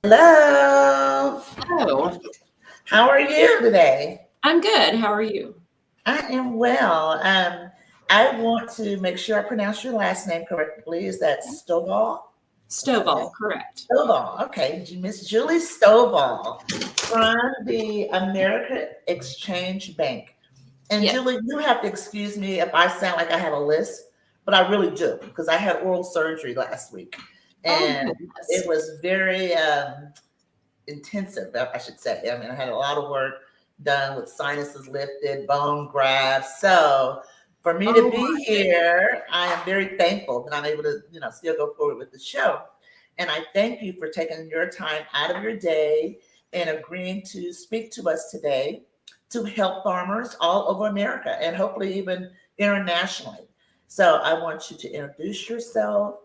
Hello. Oh, How are you today? I'm good. How are you? I am well. I want to make sure I pronounce your last name correctly. Is that Stovall? Is that right? Stovall, correct. Stovall. Okay, Miss Julie Stovall from the American Exchange Bank. And Yes. Julie, you have to excuse me if I sound like I have a list, but I really do because I had oral surgery last week, Oh, and it goodness. was very intensive, I should say. I mean, I had a lot of work done with sinuses lifted, bone grafts. So for me to Oh, be my goodness. here, I am very thankful that I'm able to, still go forward with the show. And I thank you for taking your time out of your day and agreeing to speak to us today to help farmers all over America and hopefully even internationally. So I want you to introduce yourself,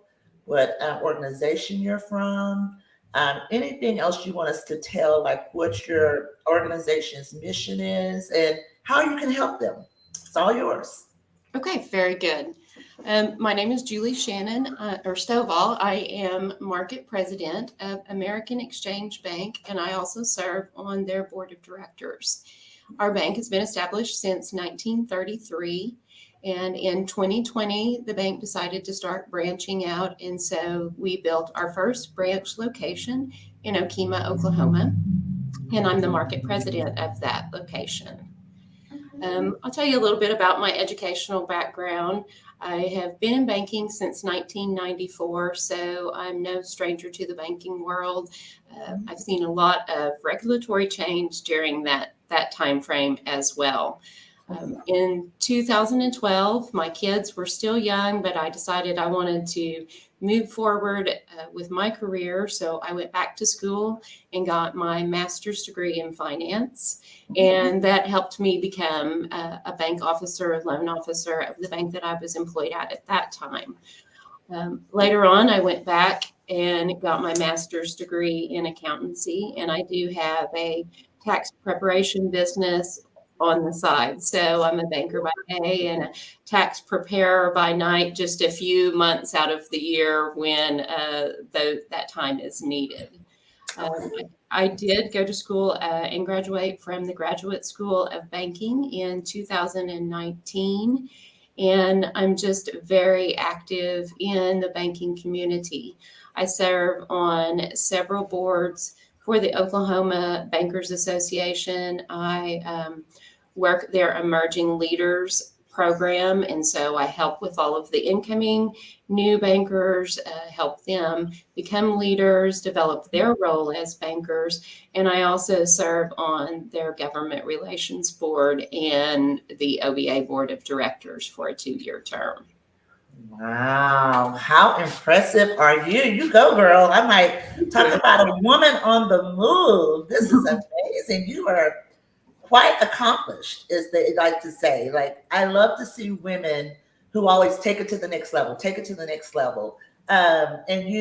what organization you're from, anything else you want us to tell, like what your organization's mission is and how you can help them. It's all yours. Okay, very good. My name is Julie Shannon, or Stovall. I am market president of American Exchange Bank, and I also serve on their board of directors. Our bank has been established since 1933, and in 2020, the bank decided to start branching out, and so we built our first branch location in Okemah, Oklahoma, and I'm the market president of that location. I'll tell you a little bit about my educational background. I have been in banking since 1994, so I'm no stranger to the banking world. I've seen a lot of regulatory change during that time frame as well. In 2012, my kids were still young, but I decided I wanted to move forward with my career. So I went back to school and got my master's degree in finance. And that helped me become a bank officer, a loan officer of the bank that I was employed at that time. Later on, I went back and got my master's degree in accountancy, and I do have a tax preparation business on the side. So I'm a banker by day and a tax preparer by night, just a few months out of the year when that time is needed. I did go to school and graduate from the Graduate School of Banking in 2019, and I'm just very active in the banking community. I serve on several boards for the Oklahoma Bankers Association. I work their Emerging Leaders program, and so I help with all of the incoming new bankers, help them become leaders, develop their role as bankers, and I also serve on their government relations board and the OBA board of directors for a 2-year term. Wow, how impressive are you? You go, girl. I might Thank talk you. about a woman on the move. This is amazing. You are quite accomplished, as they like to say. Like, I love to see women who always take it to the next level, take it to the next level. And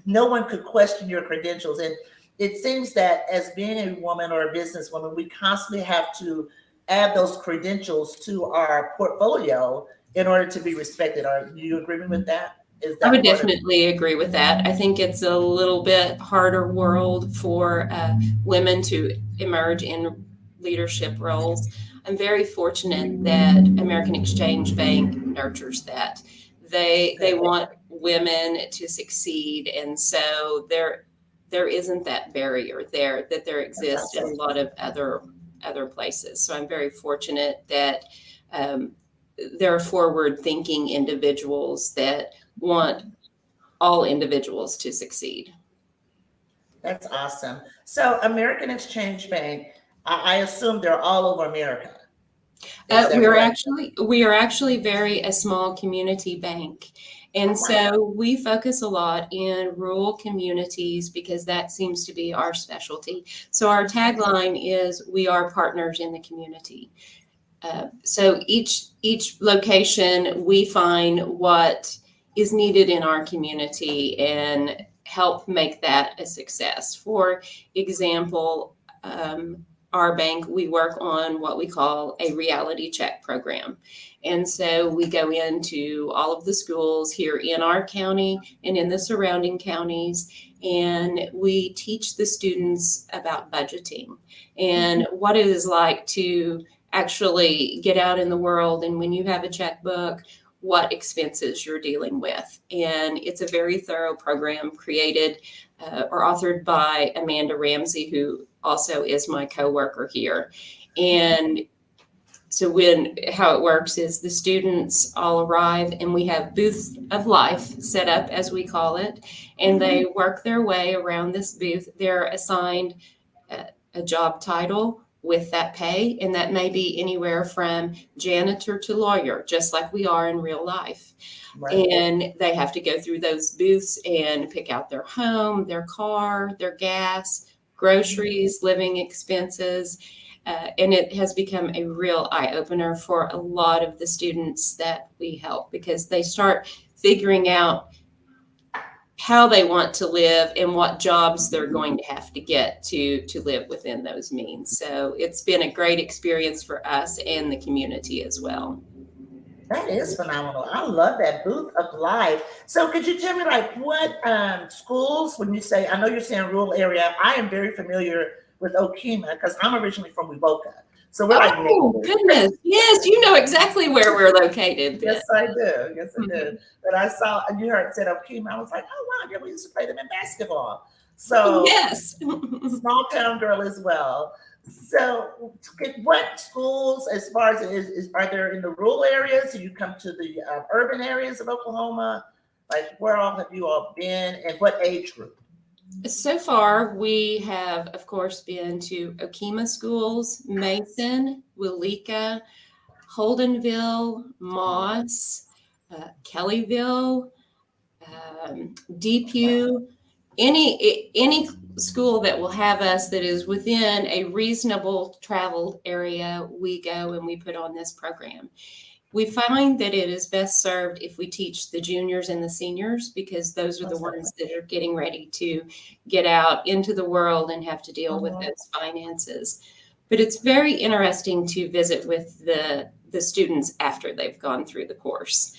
no one could question your credentials. And it seems that as being a woman or a businesswoman, we constantly have to add those credentials to our portfolio in order to be respected. Are you agreeing with that? Is I that would part of definitely agree with that. I think it's a little bit harder world for women to emerge in leadership roles. I'm very fortunate that American Exchange Bank nurtures that. They it? want women to succeed, and so there isn't that barrier there that there That's exists in a awesome. lot of other places. So I'm very fortunate that um, there are forward thinking individuals that want all individuals to succeed. That's awesome. So American Exchange Bank, I assume they're all over America. Is that correct? We are actually very a small community bank. And Oh, wow. so we focus a lot in rural communities because that seems to be our specialty. So our tagline is "We are partners in the community." So each location we find what is needed in our community and help make that a success. For example, our bank, we work on what we call a reality check program. And so we go into all of the schools here in our county and in the surrounding counties, and we teach the students about budgeting and what it is like to actually get out in the world. And when you have a checkbook, what expenses you're dealing with. And it's a very thorough program created or authored by Amanda Ramsey, who also is my coworker here. And so how it works is the students all arrive and we have booths of life set up, as we call it, and they work their way around this booth. They're assigned a job title with that pay, and that may be anywhere from janitor to lawyer, just like we are in real life. Right. And they have to go through those booths and pick out their home, their car, their gas, groceries, living expenses. And it has become a real eye-opener for a lot of the students that we help, because they start figuring out how they want to live and what jobs they're going to have to get to live within those means. So it's been a great experience for us and the community as well. That is phenomenal. I love that booth of life. So could you tell me like what schools, when you say, I know you're saying rural area, I am very familiar with Okemah because I'm originally from Wewoka. So we're like Oh, neighbors. goodness. Yes, you know exactly where we're located then. Yes, I do. Yes, I do. But I saw, and you heard said Okemah. I was like, oh, wow, yeah, we used to play them in basketball. So Yes. small town girl as well. So what schools, as far as are there in the rural areas? Do you come to the urban areas of Oklahoma? Like where all have you all been and what age group? So far, we have, of course, been to Okemah schools, Mason, Willeka, Holdenville, Moss, Kellyville, Depew, any school that will have us that is within a reasonable traveled area, we go and we put on this program. We find that it is best served if we teach the juniors and the seniors, because those are the ones that are getting ready to get out into the world and have to deal with those finances. But it's very interesting to visit with the students after they've gone through the course.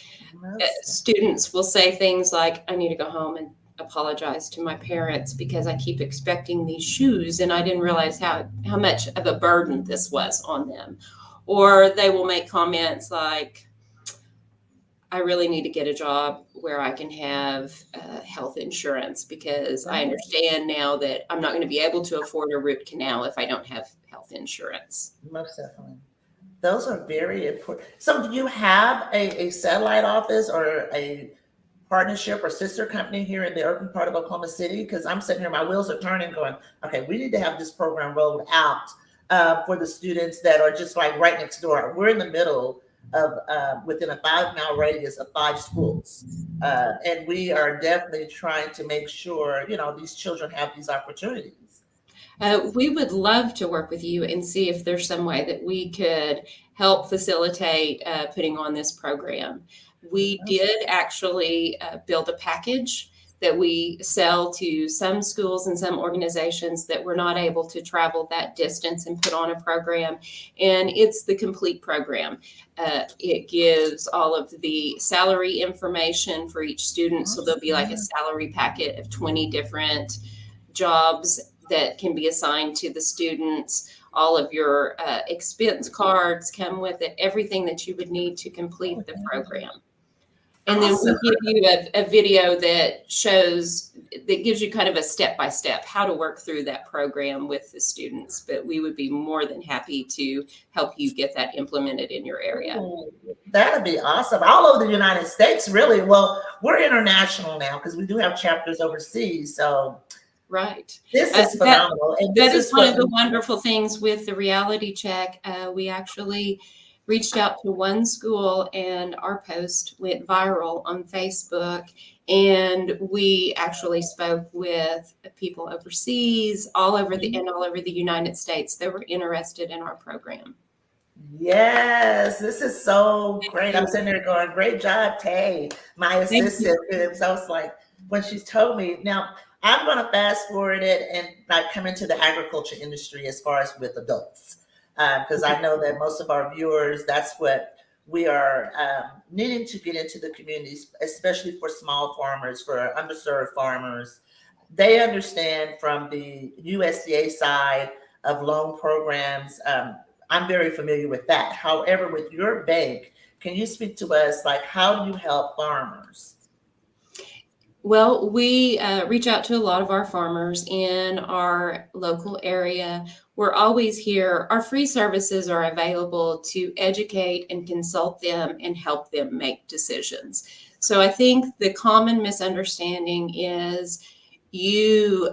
Students will say things like, I need to go home and apologize to my parents because I keep expecting these shoes and I didn't realize how much of a burden this was on them. Or they will make comments like, I really need to get a job where I can have health insurance because I understand now that I'm not going to be able to afford a root canal if I don't have health insurance. Most definitely. Those are very important. So do you have a satellite office or a partnership or sister company here in the urban part of Oklahoma City? Because I'm sitting here, my wheels are turning going, okay, we need to have this program rolled out for the students that are just like right next door. We're in the middle of within a 5-mile radius of 5 schools. And we are definitely trying to make sure, these children have these opportunities. We would love to work with you and see if there's some way that we could help facilitate putting on this program. We did actually build a package that we sell to some schools and some organizations that were not able to travel that distance and put on a program. And it's the complete program. It gives all of the salary information for each student. So there'll be like a salary packet of 20 different jobs that can be assigned to the students. All of your expense cards come with it, everything that you would need to complete the program. And then we give you a video that gives you kind of a step-by-step how to work through that program with the students. But we would be more than happy to help you get that implemented in your area. That'd be awesome. All over the United States, really. Well, we're international now because we do have chapters overseas. So right. This is phenomenal. That is one of the wonderful things with the reality check. We actually reached out to one school and our post went viral on Facebook. And we actually spoke with people overseas, all over the United States that were interested in our program. Yes, this is so great. I'm sitting there going, great job, Tay, my assistant. So I was like, when she's told me, now I'm going to fast forward it and like come into the agriculture industry as far as with adults, because I know that most of our viewers, that's what we are needing to get into the communities, especially for small farmers, for underserved farmers. They understand from the USDA side of loan programs. I'm very familiar with that. However, with your bank, can you speak to us like how do you help farmers? Well, we reach out to a lot of our farmers in our local area. We're always here. Our free services are available to educate and consult them and help them make decisions. So I think the common misunderstanding is you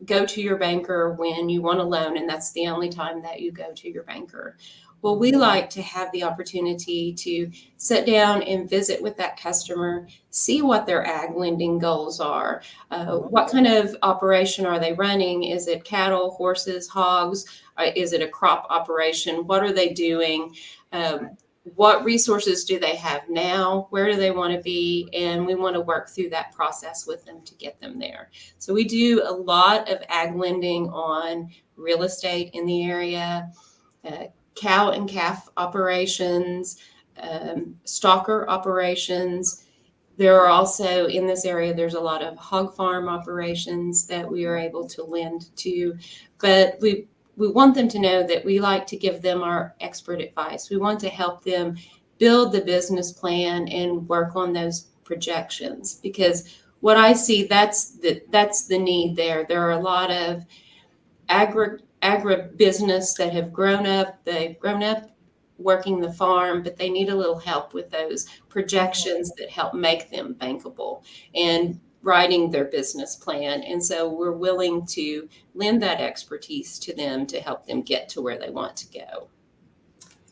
go to your banker when you want a loan, and that's the only time that you go to your banker. Well, we like to have the opportunity to sit down and visit with that customer, see what their ag lending goals are. What kind of operation are they running? Is it cattle, horses, hogs? Is it a crop operation? What are they doing? What resources do they have now? Where do they want to be? And we want to work through that process with them to get them there. So we do a lot of ag lending on real estate in the area, cow and calf operations, stocker operations. There are also in this area, there's a lot of hog farm operations that we are able to lend to, but we want them to know that we like to give them our expert advice. We want to help them build the business plan and work on those projections, because what I see, that's the need there. There are a lot of agribusiness that have grown up. They've grown up working the farm, but they need a little help with those projections that help make them bankable and writing their business plan. And so we're willing to lend that expertise to them to help them get to where they want to go.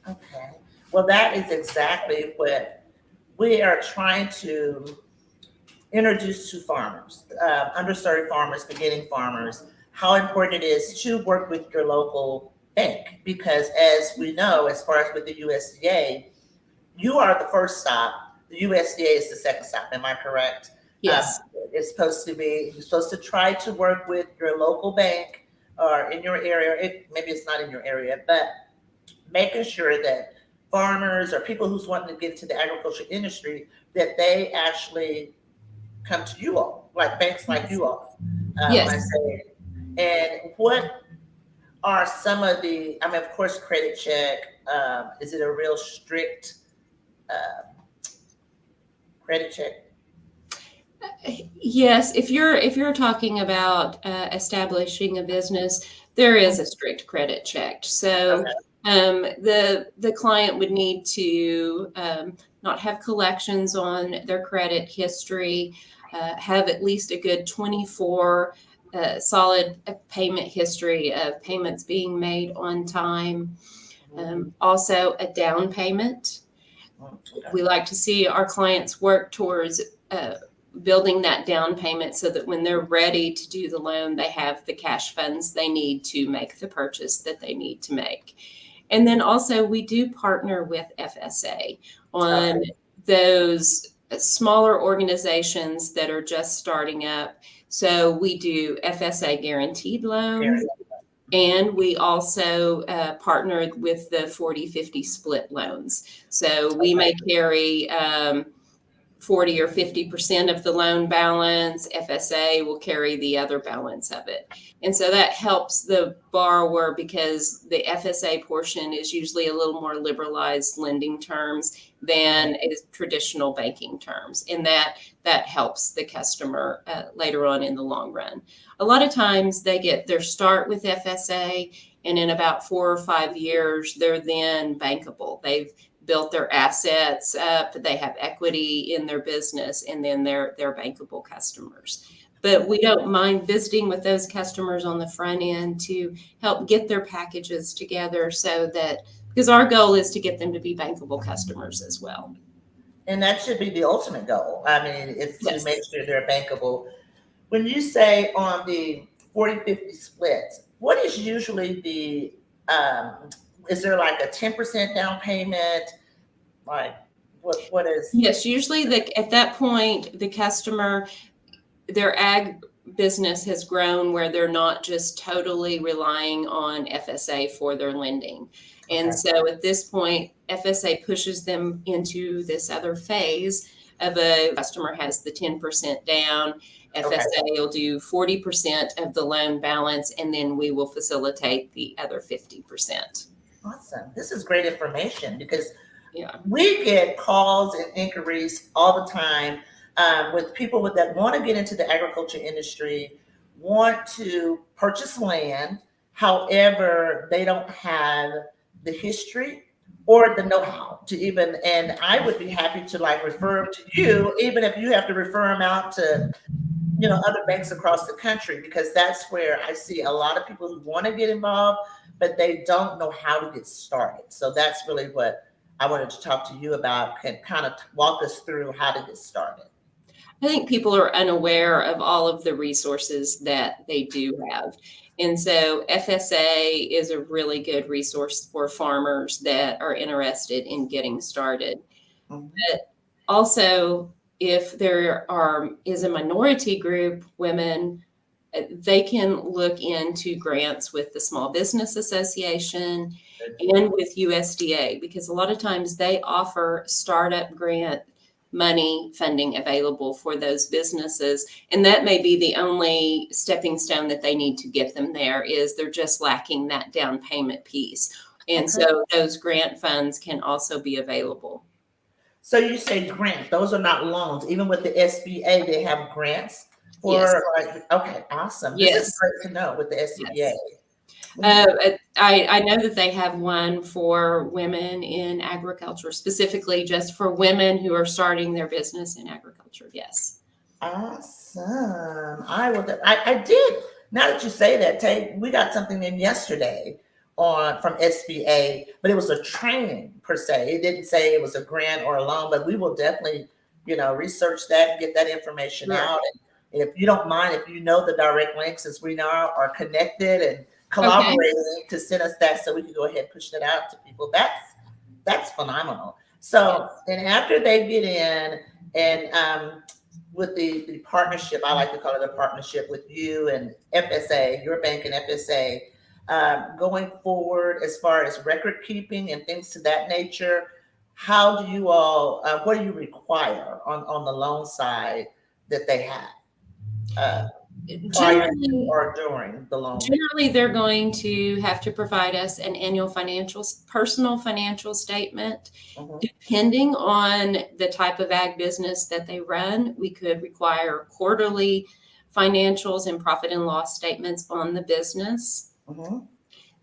Okay. Well, that is exactly what we are trying to introduce to farmers, underserved farmers, beginning farmers, how important it is to work with your local bank. Because as we know, as far as with the USDA, you are the first stop. The USDA is the second stop. Am I correct? Yes. It's supposed to be, you're supposed to try to work with your local bank or in your area. Maybe it's not in your area, but making sure that farmers or people who's wanting to get into the agriculture industry, that they actually come to you all, like banks like you all. When I Yes. say, and what are some of the? I mean, of course, credit check. Is it a real strict uh, credit check? Yes, if you're talking about establishing a business, there is a strict credit check. So Okay. the client would need to not have collections on their credit history, have at least a good 24 solid payment history of payments being made on time. Also, a down payment. Okay. We like to see our clients work towards building that down payment so that when they're ready to do the loan, they have the cash funds they need to make the purchase that they need to make. And then also, we do partner with FSA on Okay. those smaller organizations that are just starting up. So we do FSA guaranteed loans. Very And we also partnered with the 40-50 split loans. So we may carry 40 or 50% of the loan balance. FSA will carry the other balance of it. And so that helps the borrower because the FSA portion is usually a little more liberalized lending terms than is traditional banking terms. And that helps the customer later on in the long run. A lot of times they get their start with FSA, and in about 4 or 5 years, they're then bankable. They've built their assets up, they have equity in their business, and then they're bankable customers. But we don't mind visiting with those customers on the front end to help get their packages together so that, because our goal is to get them to be bankable customers as well. And that should be the ultimate goal. I mean, is to Yes. make sure they're bankable. When you say on the 40-50 split, what is usually the, is there like a 10% down payment? Like, what is, Yes, usually at that point, the customer, their ag business has grown where they're not just totally relying on FSA for their lending. And Okay. so at this point, FSA pushes them into this other phase of a customer has the 10% down. Okay. FSA will do 40% of the loan balance, and then we will facilitate the other 50%. Awesome. This is great information because Yeah. we get calls and inquiries all the time with people that want to get into the agriculture industry, want to purchase land. However, they don't have the history or the know-how to even, and I would be happy to like refer them to you, even if you have to refer them out to, other banks across the country, because that's where I see a lot of people who want to get involved, but they don't know how to get started. So that's really what I wanted to talk to you about. Can kind of walk us through how to get started. I think people are unaware of all of the resources that they do have. And so FSA is a really good resource for farmers that are interested in getting started. Mhm. But also, if there is a minority group, women, they can look into grants with the Small Business Association and with USDA, because a lot of times they offer startup grant money funding available for those businesses. And that may be the only stepping stone that they need to get them there, is they're just lacking that down payment piece. And Okay. so those grant funds can also be available. So you say grant, those are not loans. Even with the SBA, they have grants Yes. for like, okay, awesome. This is Yes. great to know with the SBA. Yes. I know that they have one for women in agriculture, specifically just for women who are starting their business in agriculture. Yes. Awesome. I did. Now that you say that, Tay, we got something in yesterday on from SBA, but it was a training per se. It didn't say it was a grant or a loan, but we will definitely, research that and get that information Sure. out. And if you don't mind, if you know the direct links, since we now are connected and Okay. collaborating, to send us that so we can go ahead and push that out to people. That's phenomenal. So, and after they get in and with the partnership, I like to call it a partnership with you and FSA, your bank and FSA, going forward as far as record keeping and things to that nature. How do you all? What do you require on the loan side that they have prior to or during the loan? Generally, they're going to have to provide us an annual personal financial statement. Mhm. Depending on the type of ag business that they run, we could require quarterly financials and profit and loss statements on the business. Mhm.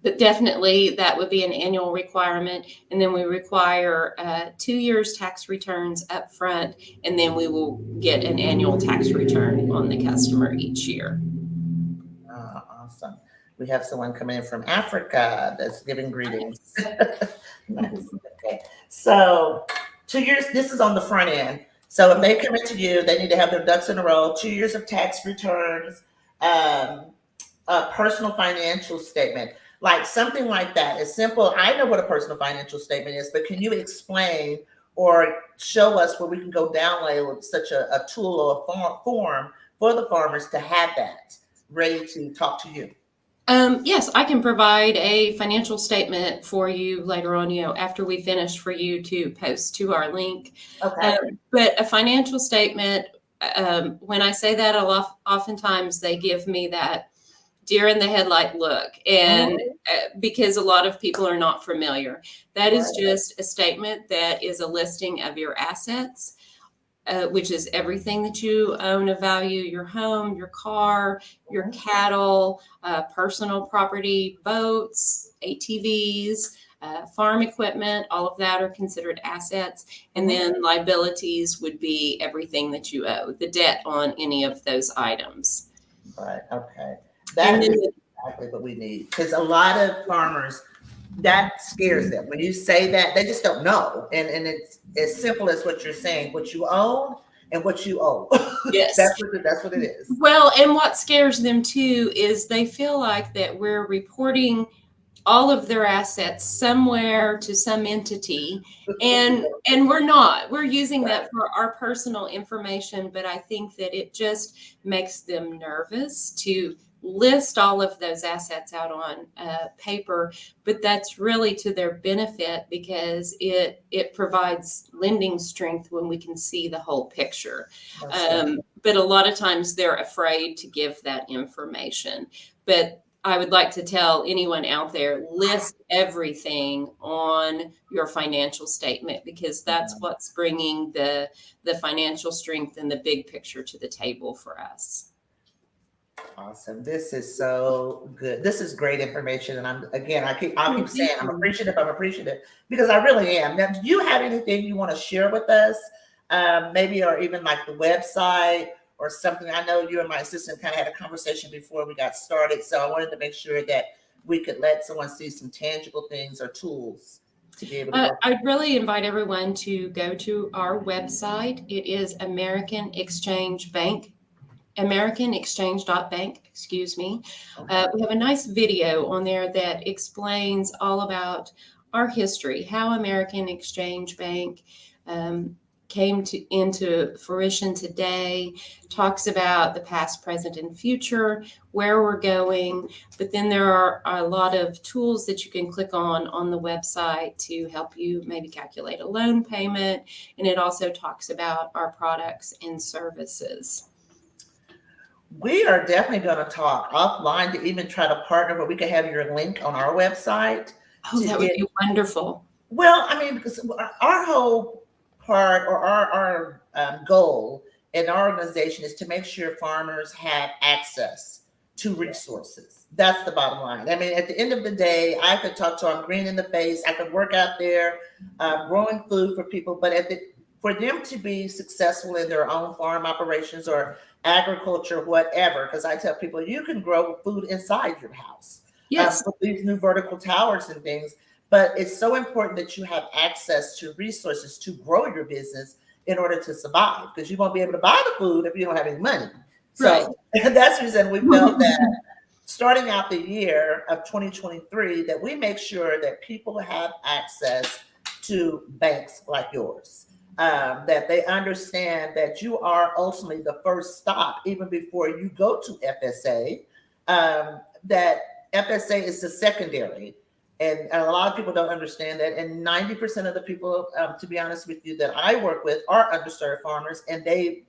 But definitely that would be an annual requirement. And then we require 2 years tax returns up front, and then we will get an annual tax return on the customer each year. Awesome. We have someone coming in from Africa that's giving greetings. Nice. Okay. So 2 years, this is on the front end. So if they come into you, they need to have their ducks in a row, 2 years of tax returns, a personal financial statement, like something like that. It's simple. I know what a personal financial statement is, but can you explain or show us where we can go download such a tool or a form for the farmers to have that ready to talk to you? Yes, I can provide a financial statement for you later on, after we finish, for you to post to our link. Okay. But a financial statement, when I say that, oftentimes they give me that deer in the headlight look. And because a lot of people are not familiar, that is just a statement that is a listing of your assets. Which is everything that you own of value: your home, your car, your cattle, personal property, boats, ATVs, farm equipment. All of that are considered assets. And then liabilities would be everything that you owe, the debt on any of those items. Right. Okay. That is exactly what we need, because a lot of farmers, that scares them. When you say that, they just don't know. And it's as simple as what you're saying: what you own and what you owe. Yes. That's what it is. Well, and what scares them too is they feel like that we're reporting all of their assets somewhere to some entity, and we're using Right. that for our personal information, but I think that it just makes them nervous to list all of those assets out on paper, but that's really to their benefit because it provides lending strength when we can see the whole picture. Most definitely. But a lot of times they're afraid to give that information. But I would like to tell anyone out there, list everything on your financial statement because that's what's bringing the financial strength and the big picture to the table for us. Awesome. This is so good. This is great information. And I'll Oh, keep saying thank you. I'm appreciative because I really am. Now, do you have anything you want to share with us? Maybe or even like the website or something. I know you and my assistant kind of had a conversation before we got started. So I wanted to make sure that we could let someone see some tangible things or tools to be able to work. I'd really invite everyone to go to our website. It is American Exchange Bank, excuse me. We have a nice video on there that explains all about our history, how American Exchange Bank um, came into fruition today, talks about the past, present, and future, where we're going. But then there are a lot of tools that you can click on the website to help you maybe calculate a loan payment. And it also talks about our products and services. We are definitely going to talk offline to even try to partner where we can have your link on our website Oh, to that would get. be wonderful. Well, I mean, because our whole part or our goal in our organization is to make sure farmers have access to resources. That's the bottom line. I mean, at the end of the day, I could talk to them green in the face. I could work out there growing food for people, but for them to be successful in their own farm operations or agriculture, whatever, because I tell people you can grow food inside your house Yes, with these new vertical towers and things. But it's so important that you have access to resources to grow your business in order to survive because you won't be able to buy the food if you don't have any money. right. So that's the reason we felt that starting out the year of 2023 that we make sure that people have access to banks like yours. That they understand that you are ultimately the first stop even before you go to FSA. That FSA is the secondary. And a lot of people don't understand that. And 90% of the people, to be honest with you, that I work with are underserved farmers, and they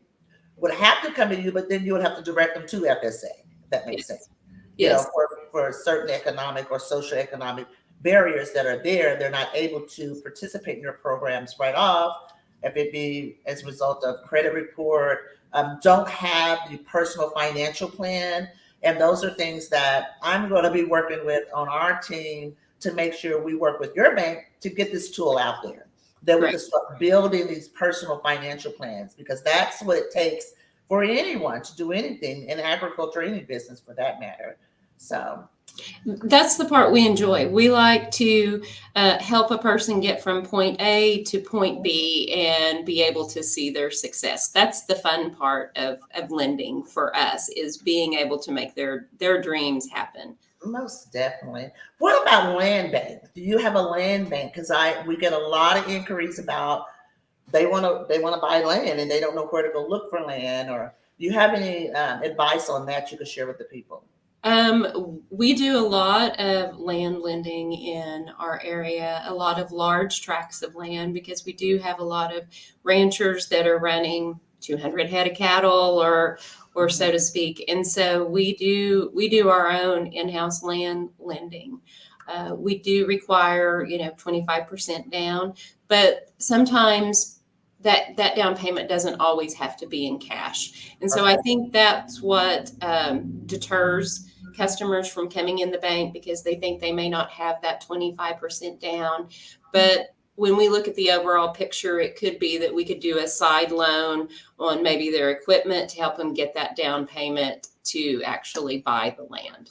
would have to come to you, but then you would have to direct them to FSA. If that makes sense. Yes, You know, yes, for certain economic or socioeconomic barriers that are there, they're not able to participate in your programs right off. If it be as a result of credit report, don't have the personal financial plan. And those are things that I'm going to be working with on our team to make sure we work with your bank to get this tool out there, that we right. can start building these personal financial plans because that's what it takes for anyone to do anything in agriculture, any business for that matter. So, That's the part we enjoy. We like to help a person get from point A to point B and be able to see their success. That's the fun part of lending for us is being able to make their dreams happen. most definitely. What about land bank? Do you have a land bank? Because we get a lot of inquiries about they want to buy land and they don't know where to go look for land. Or do you have any advice on that you could share with the people? We do a lot of land lending in our area, a lot of large tracts of land because we do have a lot of ranchers that are running 200 head of cattle or Mhm. so to speak. And so we do our own in-house land lending. We do require, 25% down, but sometimes that down payment doesn't always have to be in cash. And so I Okay. think that's what deters customers from coming in the bank because they think they may not have that 25% down. But when we look at the overall picture, it could be that we could do a side loan on maybe their equipment to help them get that down payment to actually buy the land.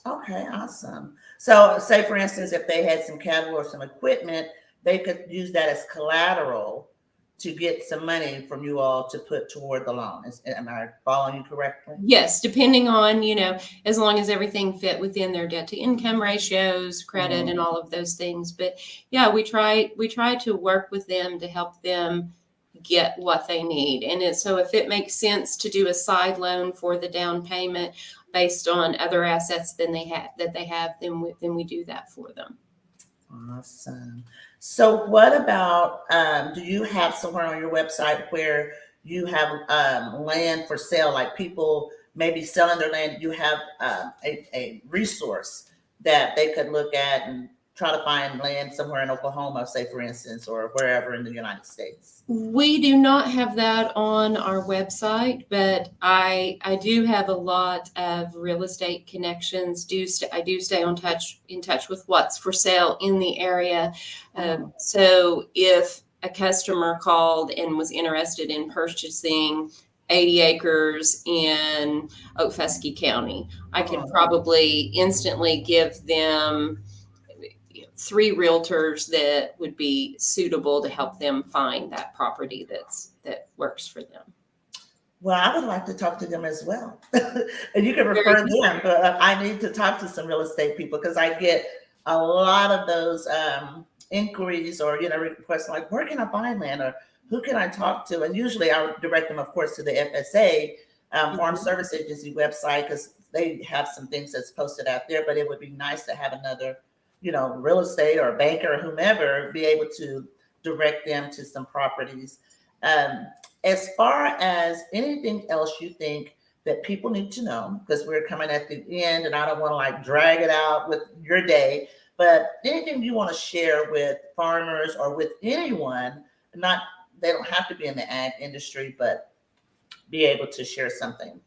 Okay, awesome. So, say for instance, if they had some cattle or some equipment, they could use that as collateral to get some money from you all to put toward the loan. Am I following you correctly? Yes, depending on, as long as everything fit within their debt to income ratios, credit, Mhm. and all of those things. But yeah, we try to work with them to help them get what they need. And so if it makes sense to do a side loan for the down payment based on other assets that they have, then we do that for them. Awesome. So, what about, do you have somewhere on your website where you have land for sale, like people maybe selling their land? You have a resource that they could look at and try to find land somewhere in Oklahoma, say, for instance, or wherever in the United States? We do not have that on our website, but I do have a lot of real estate connections. I do stay in touch with what's for sale in the area. Mhm. So if a customer called and was interested in purchasing 80 acres in Okfuskee County, I could Mhm. probably instantly give them three realtors that would be suitable to help them find that property that works for them. Well, I would like to talk to them as well. And you can Very refer them, but I need to talk to some real estate people because I get a lot of those inquiries or, requests like, where can I find land or who can I talk to? And usually I would direct them, of course, to the FSA, Farm good. Service Agency website because they have some things that's posted out there. But it would be nice to have another, real estate or banker or whomever be able to direct them to some properties. Um, as far as anything else you think that people need to know, because we're coming at the end and I don't want to like drag it out with your day, but anything you want to share with farmers or with anyone, not they don't have to be in the ag industry, but be able to share something.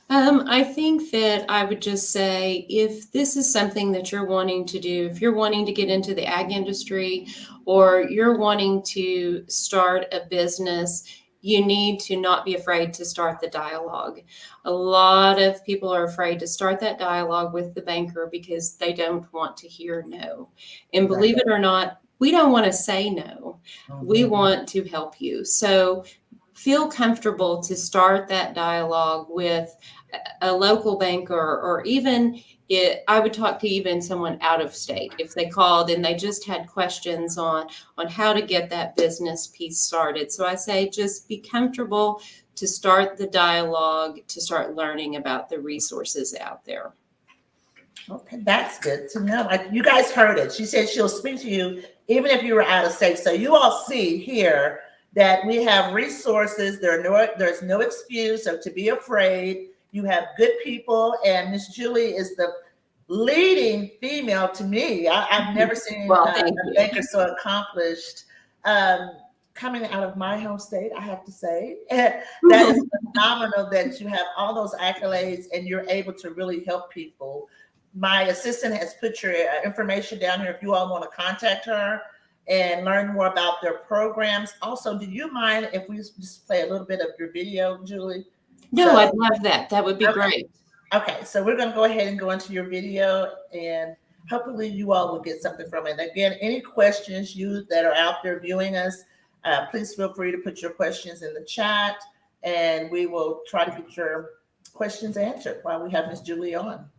I think that I would just say if this is something that you're wanting to do, if you're wanting to get into the ag industry or you're wanting to start a business, you need to not be afraid to start the dialogue. A lot of people are afraid to start that dialogue with the banker because they don't want to hear no. And Right. believe it or not, we don't want to say no. We Mhm. want to help you. So feel comfortable to start that dialogue with a local banker or even I would talk to even someone out of state if they called and they just had questions on how to get that business piece started. So I say just be comfortable to start the dialogue, to start learning about the resources out there. Okay, that's good to know. Like you guys heard it. She said she'll speak to you even if you were out of state. So you all see here that we have resources. There's no excuse or to be afraid. You have good people, and Miss Julie is the leading female to me. I've never seen Well, a thank you. banker so accomplished. Um, Coming out of my home state, I have to say, that is phenomenal that you have all those accolades and you're able to really help people. My assistant has put your information down here if you all want to contact her and learn more about their programs. Also, do you mind if we just play a little bit of your video, Julie? No, So, I'd love that. That would be okay, great. okay. So we're going to go ahead and go into your video and hopefully you all will get something from it. Again, any questions you that are out there viewing us, please feel free to put your questions in the chat and we will try to get your questions answered while we have Miss Julie on.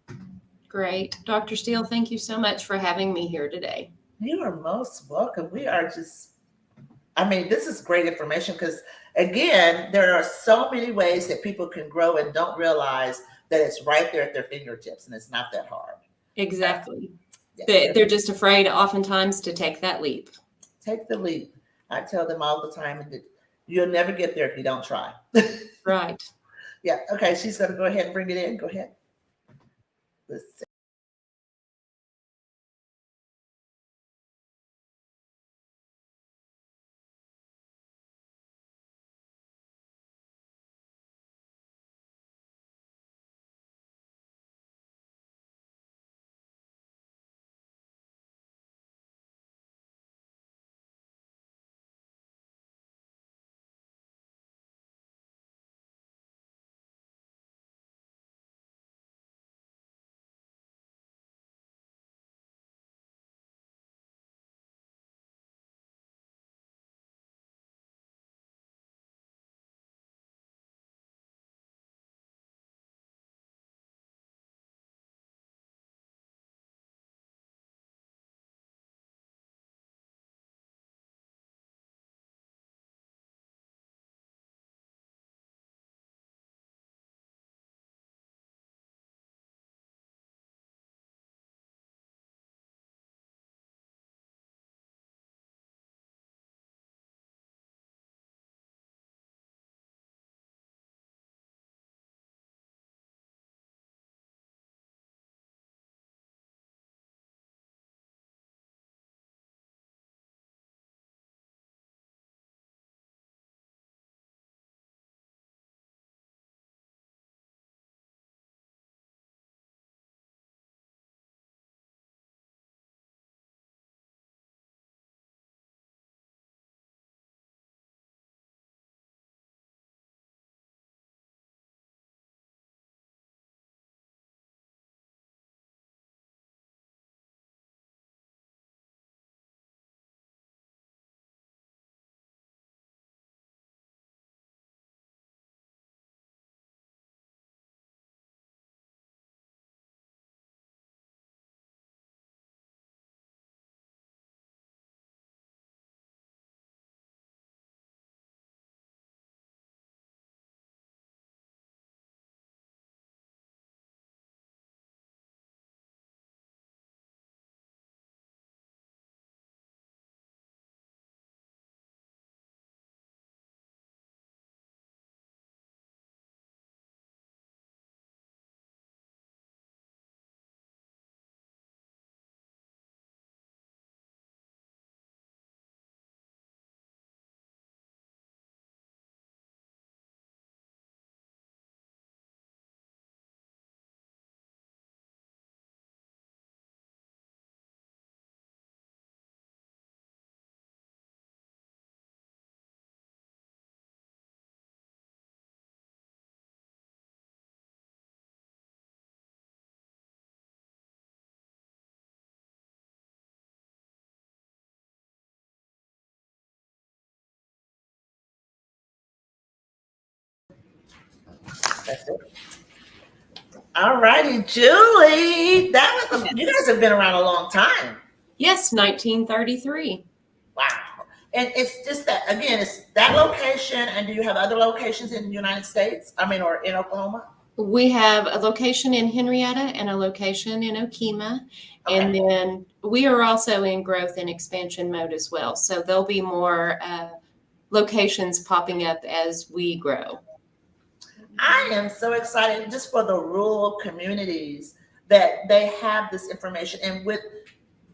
Great. Dr. Steele, thank you so much for having me here today. You are most welcome. We are just, I mean, this is great information because, again, there are so many ways that people can grow and don't realize that it's right there at their fingertips and it's not that hard. Exactly. Yeah, They're just afraid oftentimes to take that leap. take the leap. I tell them all the time, and you'll never get there if you don't try. Right. Yeah, okay, she's going to go ahead and bring it in. Go ahead. Let's That's it. All righty, Julie. You guys have been around a long time. Yes, 1933. Wow. And it's just that, again, it's that location. And do you have other locations in the United States? I mean, or in Oklahoma? We have a location in Henrietta and a location in Okemah. And Okay. then we are also in growth and expansion mode as well. So there'll be more locations popping up as we grow. I am so excited just for the rural communities that they have this information. And with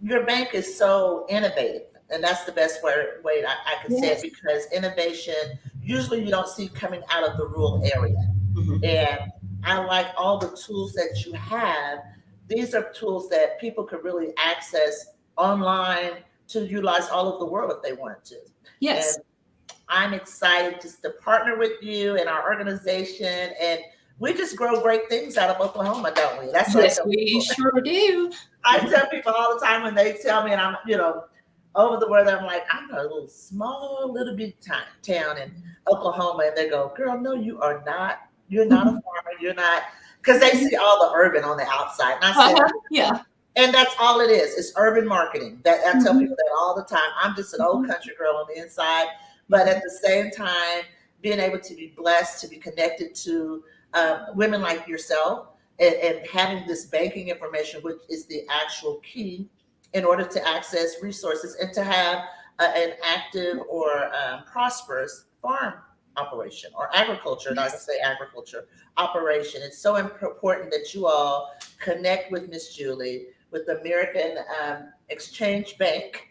your bank is so innovative. And that's the best way I can say it, Yes. because innovation usually you don't see coming out of the rural area. Mhm. And I like all the tools that you have. These are tools that people could really access online to utilize all over the world if they wanted to. And Yes. I'm excited just to partner with you and our organization. And we just grow great things out of Oklahoma, don't we? That's what I Yes, tell we people. sure do. I tell people all the time when they tell me, and I'm, over the world, I'm like, I'm a little small, little bit town in Oklahoma. And they go, girl, no, you are not. You're not a farmer. You're not, because they see all the urban on the outside. And I said, Yeah. and that's all it is. It's urban marketing. That I tell Mhm. people that all the time. I'm just an old country girl on the inside, but at the same time, being able to be blessed to be connected to women like yourself, and having this banking information, which is the actual key in order to access resources and to have an active or prosperous farm operation or agriculture. Not to say agriculture operation. It's so important that you all connect with Miss Julie with the American Exchange Bank.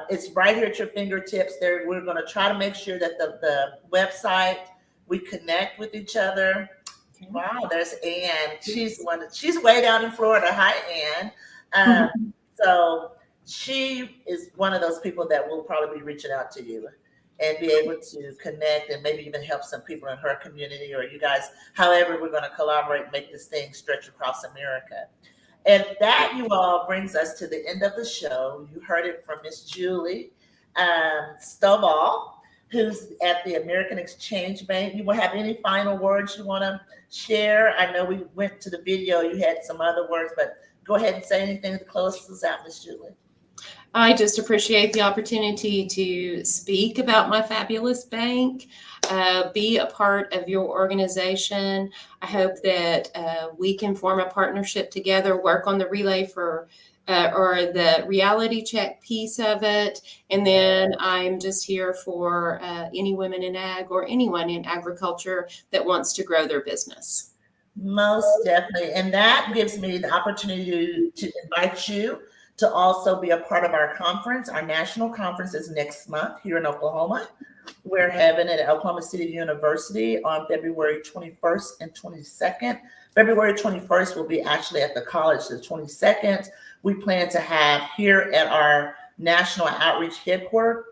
It's right here at your fingertips. There, we're going to try to make sure that the website, we connect with each other. Wow, there's Ann. She's way down in Florida. Hi, Ann. So she is one of those people that will probably be reaching out to you and be able to connect and maybe even help some people in her community, or you guys, however we're going to collaborate, make this thing stretch across America. And that, you all, brings us to the end of the show. You heard it from Miss Julie Stovall, who's at the American Exchange Bank. You will have any final words you want to share? I know we went to the video. You had some other words, but go ahead and say anything to close us out, Miss Julie. I just appreciate the opportunity to speak about my fabulous bank, be a part of your organization. I hope that we can form a partnership together, work on the relay for or the reality check piece of it. And then I'm just here for any women in ag or anyone in agriculture that wants to grow their business. Most definitely. And that gives me the opportunity to invite you to also be a part of our conference. Our national conference is next month here in Oklahoma. We're having it at Oklahoma City University on February 21st and 22nd. February 21st will be actually at the college. The 22nd, we plan to have here at our national outreach headquarters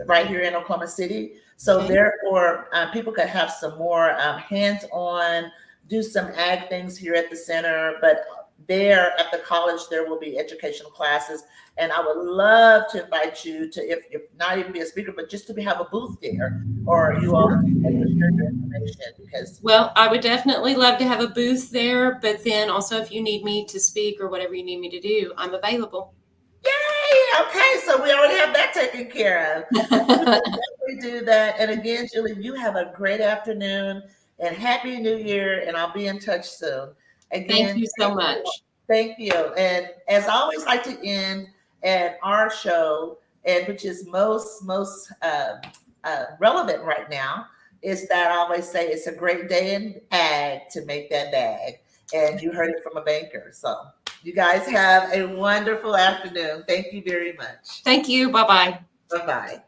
right here in Oklahoma City. So therefore, people could have some more hands-on, do some ag things here at the center, but there at the college, there will be educational classes. And I would love to invite you to, if you're not even be a speaker, but just to have a booth there, or you all can share your information. Because, well, I would definitely love to have a booth there, but then also if you need me to speak or whatever you need me to do, I'm available. yay! Okay, so we already have that taken care of. We do that. And again, Julie, you have a great afternoon and Happy New Year. And I'll be in touch soon. Again, Thank you so much. Thank you. And as I always like to end at our show, and which is most relevant right now, is that I always say it's a great day in ag to make that bag. And you heard it from a banker. So you guys have a wonderful afternoon. Thank you very much. Thank you. Bye-bye. Bye-bye.